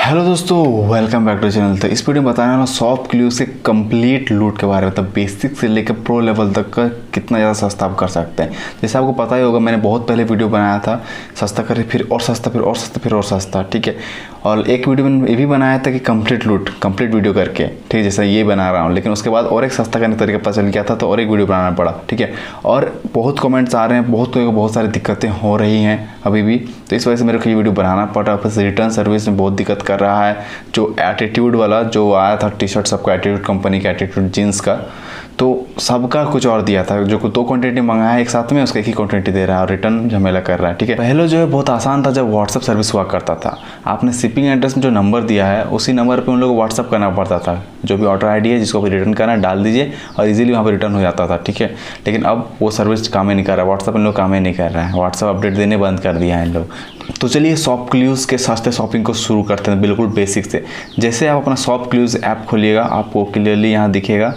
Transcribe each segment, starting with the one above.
Hello दोस्तों, welcome back to channel. तो इस वीडियो में बताने वाला शॉप क्लूज के कंप्लीट लूट के बारे में, मतलब बेसिक से लेकर प्रो लेवल तक का कितना ज़्यादा सस्ता आप कर सकते हैं। जैसे आपको पता ही होगा, मैंने बहुत पहले वीडियो बनाया था सस्ता करे फिर और सस्ता, फिर और सस्ता, फिर और सस्ता, ठीक है। और एक वीडियो मैंने ये भी बनाया था कि कंप्लीट लूट कंप्लीट वीडियो करके, ठीक है, जैसे ये बना रहा हूँ। लेकिन उसके बाद और एक सस्ता करने का तरीका पता चल गया था, तो और एक वीडियो बनाना पड़ा, ठीक है। और बहुत कमेंट्स आ रहे हैं, बहुत सारी दिक्कतें हो रही हैं अभी भी, तो इस वजह से मेरे को ये वीडियो बनाना पड़ा। फिर रिटर्न सर्विस में बहुत दिक्कत कर रहा है। जो एटीट्यूड वाला जो आया था टी शर्ट, सबका एटीट्यूड कंपनी का एटीट्यूड जीन्स का, तो सबका कुछ और दिया था। जो 2 क्वांटिटी मंगाया है एक साथ में, उसका एक ही क्वांटिटी दे रहा है और रिटर्न झमेला कर रहा है, ठीक है। पहले जो है बहुत आसान था, जब व्हाट्सअप सर्विस हुआ करता था। आपने शिपिंग एड्रेस में जो नंबर दिया है उसी नंबर पे उन लोगों को व्हाट्सअप करना पड़ता था। जो भी ऑर्डर आईडी है जिसको भी रिटर्न करना है डाल दीजिए और इजीली वहाँ पर रिटर्न हो जाता था, ठीक है। लेकिन अब वो सर्विस काम ही नहीं कर रहा है, व्हाट्सअप इन लोग काम ही नहीं कर रहा है, व्हाट्सअप अपडेट देने बंद कर दिया है इन लोग। तो चलिए शॉप क्लूज के सस्ते शॉपिंग को शुरू करते हैं बिल्कुल बेसिक से। जैसे आप अपना शॉप क्लूज ऐप खोलिएगा, आपको क्लियरली यहाँ दिखेगा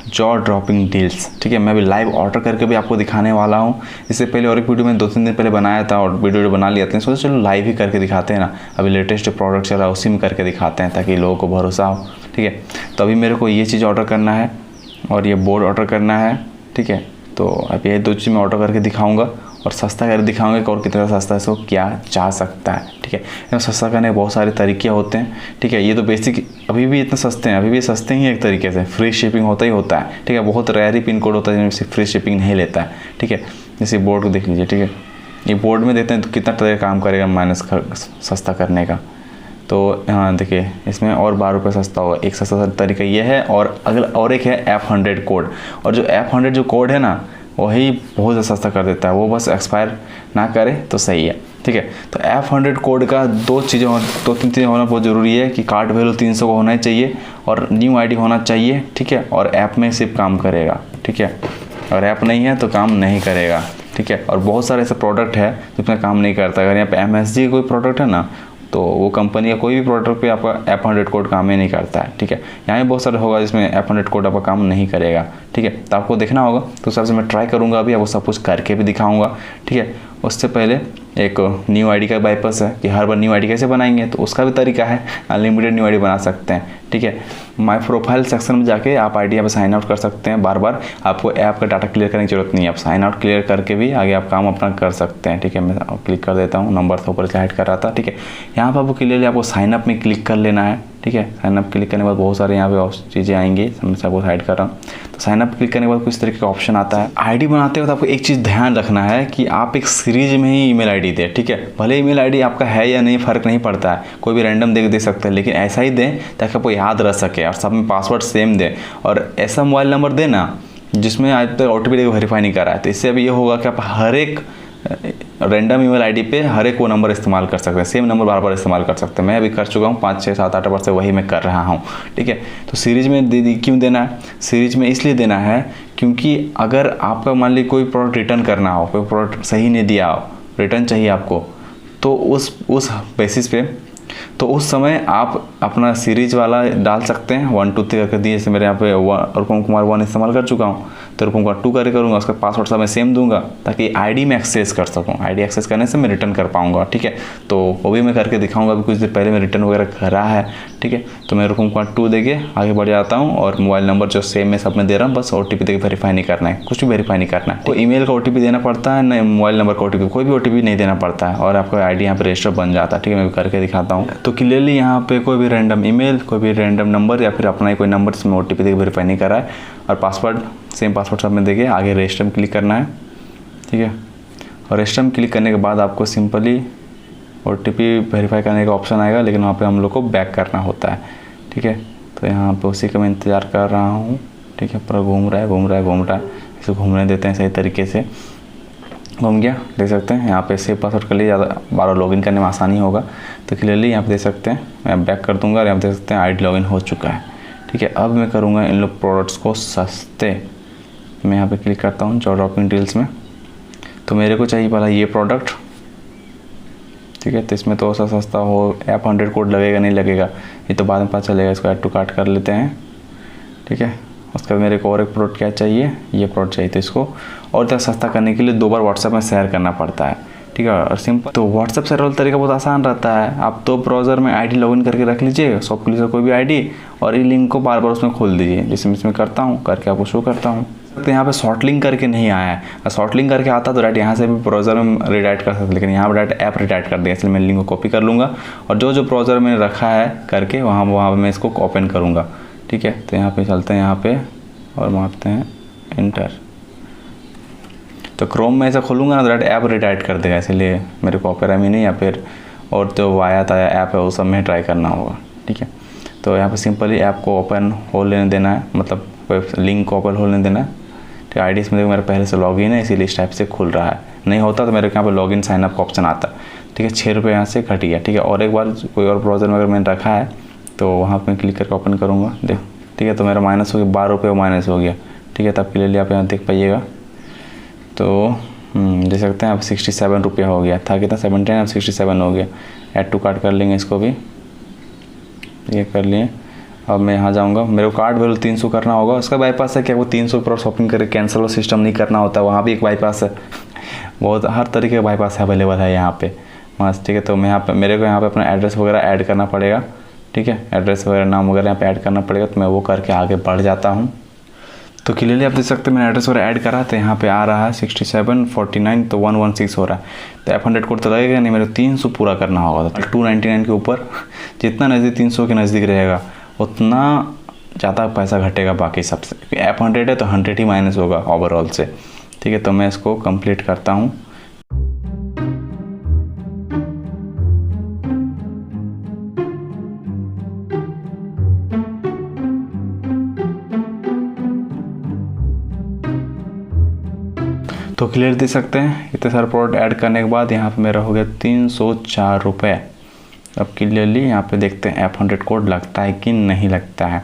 जॉ ड्रॉपिंग डील्स, ठीक है। मैं अभी लाइव ऑर्डर करके भी आपको दिखाने वाला हूँ। इससे पहले और एक वीडियो मैंने 2-3 दिन पहले बनाया था और वीडियो बना लिया था, सोचा चलो लाइव ही करके दिखाते हैं ना। अभी लेटेस्ट जो प्रोडक्ट चल रहा है उसी में करके दिखाते हैं ताकि लोगों को भरोसा हो, ठीक है। तो अभी मेरे को ये चीज़ ऑर्डर करना है और ये बोर्ड ऑर्डर करना है, ठीक है। तो अभी ये 2 चीज़ मैं ऑर्डर करके दिखाऊँगा और सस्ता करके दिखाऊंगा कि और कितना सस्ता इसको क्या जा सकता है, ठीक है। इसमें सस्ता करने के बहुत सारे तरीके होते हैं, ठीक है। ये तो बेसिक अभी भी इतने सस्ते हैं, अभी भी सस्ते ही एक तरीके से। फ्री शिपिंग होता ही होता है, ठीक है। बहुत रेयर ही पिन कोड होता है जिसमें फ्री शिपिंग नहीं लेता है, ठीक है। जैसे बोर्ड को देख लीजिए, ठीक है। ये बोर्ड में देते हैं तो कितना तरीका काम करेगा माइनस सस्ता करने का। तो हाँ देखिए, इसमें और 12 रुपये सस्ता होगा। एक सस्ता तरीका ये है, और अगला और एक है F100 कोड। और जो F100 जो कोड है ना, वही बहुत ज़्यादा सस्ता कर देता है। वो बस एक्सपायर ना करे तो सही है, ठीक है। तो F100 कोड का 2-3 चीज़ें होना बहुत ज़रूरी है कि कार्ड वैल्यू 300 का होना ही चाहिए और न्यू आईडी होना चाहिए, ठीक है। और ऐप में सिर्फ काम करेगा, ठीक है। और ऐप नहीं है तो काम नहीं करेगा, ठीक है। और बहुत सारे ऐसे प्रोडक्ट है जिसमें काम नहीं करता। अगर यहाँ पे MSG कोई प्रोडक्ट है ना, तो वो कंपनी का कोई भी प्रोडक्ट पे आपका F100 कोड काम ही नहीं करता है, ठीक है। यहाँ भी बहुत सारे होगा जिसमें F100 कोड आपका काम नहीं करेगा, ठीक है। तो आपको देखना होगा, तो सबसे मैं ट्राई करूँगा, अभी आपको सब कुछ करके भी दिखाऊँगा, ठीक है। उससे पहले एक न्यू आईडी का बाईपास है कि हर बार न्यू आईडी कैसे बनाएंगे, तो उसका भी तरीका है। अनलिमिटेड न्यू आईडी बना सकते हैं, ठीक है। माय प्रोफाइल सेक्शन में जाके आप आईडी यहाँ पे साइन आउट कर सकते हैं। बार बार आपको ऐप का डाटा क्लियर करने की जरूरत नहीं है, आप साइन आउट क्लियर करके भी आगे आप काम अपना कर सकते हैं, ठीक है। मैं क्लिक कर देता हूँ, नंबर था ऊपर से हाइड कर रहा था, ठीक है। यहाँ पर आपको क्लियरली आपको साइन अप में क्लिक कर लेना है, ठीक है। साइन अप क्लिक करने के बाद बहुत सारे यहाँ पे चीज़ें आएंगी, मैं आपको हाइड कर रहा हूँ। तो साइन अप क्लिक करने के बाद कुछ तरीके का ऑप्शन आता है। आईडी बनाते वक्त आपको एक चीज़ ध्यान रखना है कि आप एक सीरीज में ही ईमेल आईडी दें, ठीक है। भले ईमेल आईडी आपका है या नहीं, फ़र्क नहीं पड़ता है, कोई भी रैंडम दे सकते हैं, लेकिन ऐसा ही दें ताकि आपको याद रह सके और सब में पासवर्ड सेम दें। और ऐसा मोबाइल नंबर देना जिसमें आज तक OTP देकर वेरीफाई नहीं करा है। तो इससे अब ये होगा कि आप हर एक रैंडम ईमेल आईडी पे हर एक वो नंबर इस्तेमाल कर सकते हैं, सेम नंबर बार बार इस्तेमाल कर सकते हैं। मैं अभी कर चुका हूँ 5, 6, 7, 8 बार से वही मैं कर रहा हूँ, ठीक है। तो सीरीज में क्यों देना है? सीरीज में इसलिए देना है क्योंकि अगर आपका मान लीजिए कोई प्रोडक्ट रिटर्न करना हो, कोई प्रोडक्ट सही नहीं दिया हो, रिटर्न चाहिए आपको, तो उस बेसिस पे तो उस समय आप अपना सीरीज वाला डाल सकते हैं। 1, 2, 3 करके दिए, जैसे मेरे यहाँ पे रूपम कुमार 1 इस्तेमाल कर चुका हूँ, तो रूपम कुमार 2 करके करूँगा। उसका पासवर्ड सब मैं सेम दूंगा ताकि आईडी में एक्सेस कर सकूँ। आईडी एक्सेस करने से मैं रिटर्न कर पाऊँगा, ठीक है। तो वो भी मैं करके दिखाऊँगा। अभी कुछ देर पहले मैं रिटर्न वगैरह करा है, ठीक है। तो मैं रूपम कुमार 2 देके आगे बढ़ जाता हूँ और मोबाइल नंबर जो सेम मैं सब में दे रहा हूँ, बस OTP देकर वेरीफाई नहीं करना है, कुछ भी वेरीफाई नहीं करना है। तो ईमेल का OTP देना पड़ता है, ना मोबाइल नंबर का OTP, कोई भी OTP नहीं देना पड़ता है और आपका आईडी यहाँ पर रजिस्टर बन जाता है, ठीक है। मैं करके दिखाता हूँ। तो क्लियरली यहाँ पे कोई भी रैंडम ईमेल, कोई भी रैंडम नंबर या फिर अपना ही कोई नंबर जिसमें OTP देकर वेरीफाई नहीं करा है और पासवर्ड सेम पासवर्ड सब में देके आगे रजिस्टर में क्लिक करना है, ठीक है। और रजिस्टर में क्लिक करने के बाद आपको सिंपली OTP वेरीफाई करने का ऑप्शन आएगा, लेकिन वहाँ पे हम लोग को बैक करना होता है, ठीक है। तो यहाँ पे उसी का मैं इंतज़ार कर रहा हूँ, ठीक है। पूरा घूम रहा है, इसे घूमने देते हैं सही तरीके से। घूम गया, देख सकते हैं यहाँ पे सेव पासवर्ड के लिए ज़्यादा बार लॉगिन करने में आसानी होगा। तो क्लियरली यहाँ पे देख सकते हैं, मैं बैक कर दूंगा और यहाँ पे देख सकते हैं आईडी लॉगिन हो चुका है, ठीक है। अब मैं करूँगा इन लोग प्रोडक्ट्स को सस्ते। मैं यहाँ पे क्लिक करता हूँ जॉ ड्रॉपिंग डील्स में। तो मेरे को चाहिए पहला ये प्रोडक्ट, ठीक है। तो इसमें तो ऐसा सस्ता हो, F100 कोड लगेगा नहीं लगेगा ये तो बाद में पता चलेगा। इसको ऐड टू कार्ट कर लेते हैं, ठीक है। उसके बाद मेरे को और एक प्रोडक्ट क्या चाहिए, ये प्रोडक्ट चाहिए। तो इसको और ज़्यादा सस्ता करने के लिए 2 बार व्हाट्सएप में शेयर करना पड़ता है, ठीक है। और सिंपल तो व्हाट्सएप से रोल तरीका बहुत आसान रहता है। आप तो ब्राउज़र में आईडी लॉगिन करके रख लीजिए, शॉपक्लूज का कोई भी आईडी, और ये लिंक को बार बार उसमें खोल दीजिए, जैसे मैं इसमें करता हूँ, करके आपको शो करता हूँ। तो यहाँ पे शॉर्ट लिंक करके नहीं आया है, और शॉर्ट लिंक करके आता तो डायरेक्ट यहाँ से भी ब्राउज़र में रिडायरेक्ट कर सकते, लेकिन यहाँ पर डायरेक्ट ऐप रिडायरेक्ट कर दिया, इसलिए मैं लिंक को कॉपी कर लूँगा और जो ब्राउज़र मैंने रखा है करके वहाँ पर मैं इसको ओपन करूँगा। ठीक है, तो यहाँ पर चलते हैं, यहाँ पर और मारते हैं इंटर। तो क्रोम में ऐसा खोलूँगा ना तो डायरेक्ट ऐप रिडायरेक्ट कर देगा, इसलिए मेरे को ओपेरा में नहीं या फिर और जो वाया ताया ऐप है वो सब में ट्राई करना होगा। ठीक है, तो यहाँ पे सिंपली ऐप को ओपन हो लेने देना है, मतलब लिंक को ओपन हो लेने देना है। ठीक है, आई डी इसमें मेरे पहले से लॉगिन है, इसीलिए इस टाइप से खुल रहा है। नहीं होता तो मेरे को यहाँ पर लॉगिन साइनअप का ऑप्शन आता है। ठीक है, 6 रुपये यहाँ से घट गया। ठीक है, और एक बार कोई और ब्राउज़र में अगर मैंने रखा है तो वहाँ पर क्लिक करके ओपन करूँगा, देख। ठीक है, तो मेरा माइनस हो गया, 12 रुपये माइनस हो गया। ठीक है, तब के लिए आप यहाँ देख पाइएगा, तो देख सकते हैं अब 67 रुपये हो गया था, कितना 17, अब 67 हो गया। ऐड टू कार्ट कर लेंगे इसको भी, ये कर लिए। अब मैं यहाँ जाऊँगा, मेरे को कार्ड वैल्यू 300 करना होगा। उसका बाईपास है क्या, वो 300 पर शॉपिंग करके कैंसिल और सिस्टम नहीं करना होता, वहाँ भी एक बाईपास है। बहुत हर तरीके का बाईपास अवेलेबल है यहाँ पे मस्त। ठीक है, तो मैं यहाँ पे मेरे को यहाँ पे अपना एड्रेस वगैरह ऐड करना पड़ेगा। ठीक है, एड्रेस वगैरह नाम वगैरह यहाँ पे ऐड करना पड़ेगा, तो मैं वो करके आगे बढ़ जाता हूँ। तो क्लियरली आप देख सकते हैं मैंने एड्रेस वगैरह ऐड करा, तो यहाँ पे आ रहा है 6749, तो 116 हो रहा है। तो F100 कोड तो लगेगा नहीं, मेरे को 300 पूरा करना होगा। तो 299 के ऊपर जितना नज़दीक 300 के नज़दीक रहेगा उतना ज़्यादा पैसा घटेगा बाकी सबसे, क्योंकि F100 है तो 100 ही माइनस होगा ओवरऑल से। ठीक है, तो मैं इसको कंप्लीट करता हूँ। तो क्लियर देख सकते हैं इतने सारे प्रोडक्ट ऐड करने के बाद यहाँ पे मेरा हो गया 304 रुपये। अब क्लियरली यहाँ पे देखते हैं F100 कोड लगता है कि नहीं लगता है,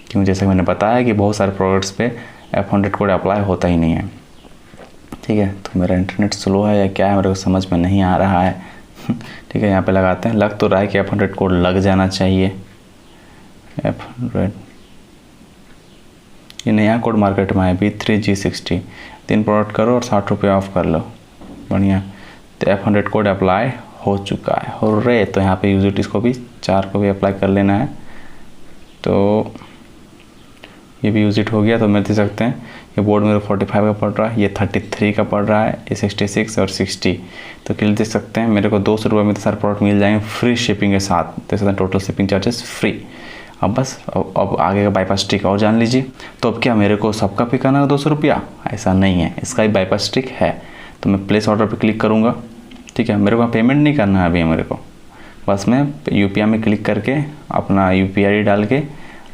क्योंकि जैसे मैंने बताया कि बहुत सारे प्रोडक्ट्स पे F100 कोड अप्लाई होता ही नहीं है। ठीक है, तो मेरा इंटरनेट स्लो है या क्या है मेरे को समझ में नहीं आ रहा है। ठीक है, यहाँ पे लगाते हैं, लग तो रहा है कि F100 कोड लग जाना चाहिए। F100 ये नया कोड मार्केट में है, B3G60, 3 प्रोडक्ट करो और 60 रुपये ऑफ कर लो, बढ़िया। तो F100 कोड अप्लाई हो चुका है, हो रहे। तो यहाँ पे यूजिट इसको भी 4 को भी अप्लाई कर लेना है, तो ये भी यूजिट हो गया। तो मैं देख सकते हैं ये बोर्ड मेरे 45 का पड़ रहा है, ये 33 का पड़ रहा है, ये 66 और 60। तो क्लियर देख सकते हैं मेरे को 200 रुपये में तो सारे प्रोडक्ट मिल जाएंगे फ्री शिपिंग के साथ। देख सकते हैं टोटल शिपिंग चार्जेस फ्री। अब बस अब आगे का बाईपास ट्रिक और जान लीजिए। तो अब क्या मेरे को सबका पे करना है 200 रुपया? ऐसा नहीं है, इसका एक बाईपास ट्रिक है। तो मैं प्लेस ऑर्डर पे क्लिक करूँगा। ठीक है, मेरे को पेमेंट नहीं करना है अभी, मेरे को बस मैं UPI में क्लिक करके अपना UPI ID डाल के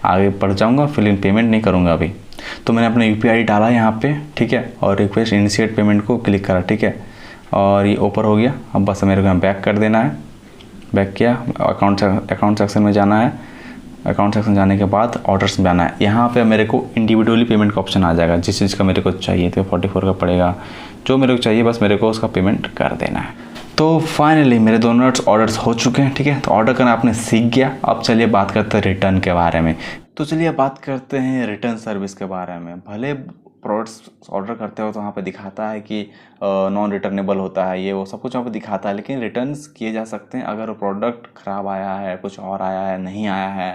आगे बढ़ जाऊँगा, फिर पेमेंट नहीं करूँगा अभी। तो मैंने अपना UPI ID डाला यहाँ पे, ठीक है, और रिक्वेस्ट इनिशिएट पेमेंट को क्लिक करा। ठीक है, और ये ओपर हो गया। अब बस मेरे को यहाँ बैक कर देना है। बैक किया, अकाउंट सेक्शन में जाना है। अकाउंट सेक्शन जाने के बाद ऑर्डर्स में जाना है। यहाँ पे मेरे को इंडिविजुअली पेमेंट का ऑप्शन आ जाएगा, जिस चीज़ का मेरे को चाहिए। तो 44 का पड़ेगा, जो मेरे को चाहिए बस मेरे को उसका पेमेंट कर देना है। तो फाइनली मेरे दोनों ऑर्डर्स हो चुके हैं। ठीक है, तो ऑर्डर करना आपने सीख गया। अब चलिए बात करते हैं रिटर्न के बारे में। तो चलिए बात करते हैं रिटर्न सर्विस के बारे में। भले प्रोडक्ट्स ऑर्डर करते हो तो वहाँ पे दिखाता है कि नॉन रिटर्नेबल होता है, ये वो सब कुछ वहाँ पे दिखाता है, लेकिन रिटर्न्स किए जा सकते हैं। अगर प्रोडक्ट ख़राब आया है, कुछ और आया है, नहीं आया है,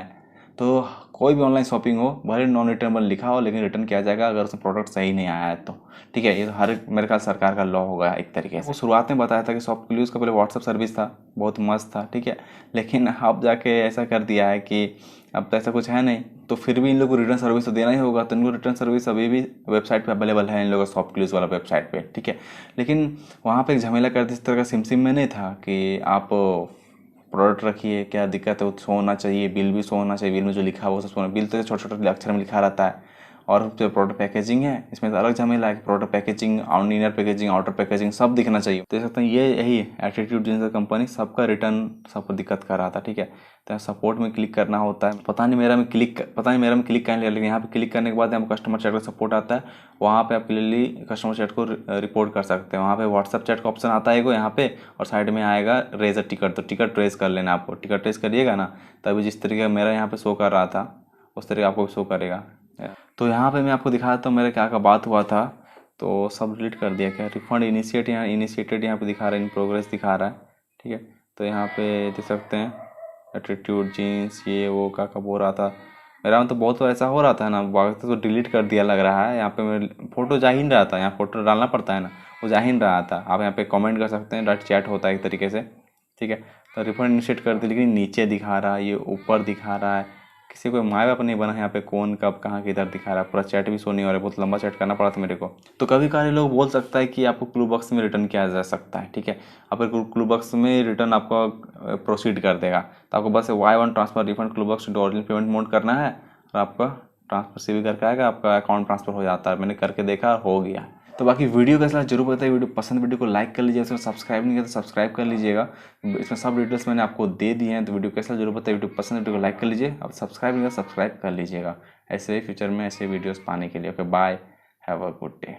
तो कोई भी ऑनलाइन शॉपिंग हो, भले नॉन रिटर्नेबल लिखा हो, लेकिन रिटर्न किया जाएगा अगर उसमें प्रोडक्ट सही नहीं आया है तो। ठीक है, ये तो हर मेरे ख्याल सरकार का लॉ होगा एक तरीके से। वो शुरुआत में बताया था कि शॉपक्लूज का पहले व्हाट्सएप सर्विस था, बहुत मस्त था। ठीक है, लेकिन अब जाके ऐसा कर दिया है कि अब तो ऐसा कुछ है नहीं, तो फिर भी इन लोगों को रिटर्न सर्विस तो देना ही होगा। तो इनको रिटर्न सर्विस अभी भी वेबसाइट पे अवेलेबल है, इन लोगों का शॉपक्लूज वाला वेबसाइट पे। ठीक है, लेकिन वहाँ पे एक झमेला कर दी, इस तरह का सिम में नहीं था कि आप प्रोडक्ट रखिए, क्या दिक्कत है, वो शो होना चाहिए, बिल भी शो होना चाहिए, बिल में जो लिखा है वो सब शो होना। बिल तो छोटे छोटे अक्षर में लिखा रहता है। और जो प्रोडक्ट पैकेजिंग है इसमें तो अलग झमेला है कि product packaging, inner packaging, outer packaging सब दिखना चाहिए। देख सकते हैं ये यही एटीट्यूड जींस कंपनी सबका रिटर्न सबको दिक्कत कर रहा था। ठीक है, तो सपोर्ट में क्लिक करना होता है। पता नहीं मेरा में क्लिक करने लिया, लेकिन यहाँ पे क्लिक करने के बाद यहाँ कस्टमर चैट का सपोर्ट आता है। वहाँ पे आप क्लियरली कस्टमर चैट को रिपोर्ट कर सकते हैं। वहाँ पे व्हाट्सएप चैट का ऑप्शन आता है यहाँ पे, और साइड में आएगा रेज अ टिकट। तो टिकट ट्रेस कर लेना आपको। टिकट ट्रेस करिएगा ना, तभी जिस तरीके का मेरा यहाँ पे शो कर रहा था उस तरीके आपको शो करेगा। तो यहाँ पे मैं आपको दिखा देता हूँ मेरा क्या बात हुआ था। तो सब डिलीट कर दिया क्या। रिफंड इनिशिएटेड यहाँ पे दिखा रहा है, इन प्रोग्रेस दिखा रहा है, ठीक है। तो यहाँ पे देख सकते हैं एटीट्यूड जीन्स ये वो का कब हो रहा था, मेरा में तो बहुत बार ऐसा हो रहा था ना, वक्त तो डिलीट कर दिया लग रहा है। यहाँ पे मेरे फ़ोटो जा ही नहीं रहा था, यहाँ फ़ोटो डालना पड़ता है ना, वो जा ही नहीं रहा था। आप यहाँ पे कमेंट कर सकते हैं, डायरेक्ट चैट होता है एक तरीके से, ठीक है। तो रिफंड इनिशिएट कर दी, लेकिन नीचे दिखा रहा है, ये ऊपर दिखा रहा है, किसी को माँ बाप नहीं बना है यहाँ पे, कौन कब कहाँ किधर दिखा रहा है, पूरा चैट भी शो नहीं हो रहा है, बहुत लंबा चैट करना पड़ा था मेरे को। तो कभी कभी लोग बोल सकता है कि आपको क्लू बॉक्स में रिटर्न किया जा सकता है, ठीक है। आप क्लू बॉक्स में रिटर्न आपको प्रोसीड कर देगा, तो आपको बस Y1 transfer refund clue box to original payment mode करना है, और आपका ट्रांसफर से भी करके आएगा, आपका अकाउंट ट्रांसफर हो जाता है। मैंने करके देखा, हो गया। तो बाकी वीडियो कैसा जरूर बताइए, वीडियो पसंद वीडियो को लाइक कर लीजिए, इसमें सब्सक्राइब नहीं किया तो सब्सक्राइब कर लीजिएगा, इसमें सब डिटेल्स मैंने आपको दे दिए हैं। तो वीडियो कैसा जरूर बताइए, वीडियो पसंद वीडियो को लाइक कर लीजिए, अब सब्सक्राइब नहीं किया सब्सक्राइब कर लीजिएगा, ऐसे ही फ्यूचर में ऐसे वीडियोस पाने के लिए। Okay bye, have a good day.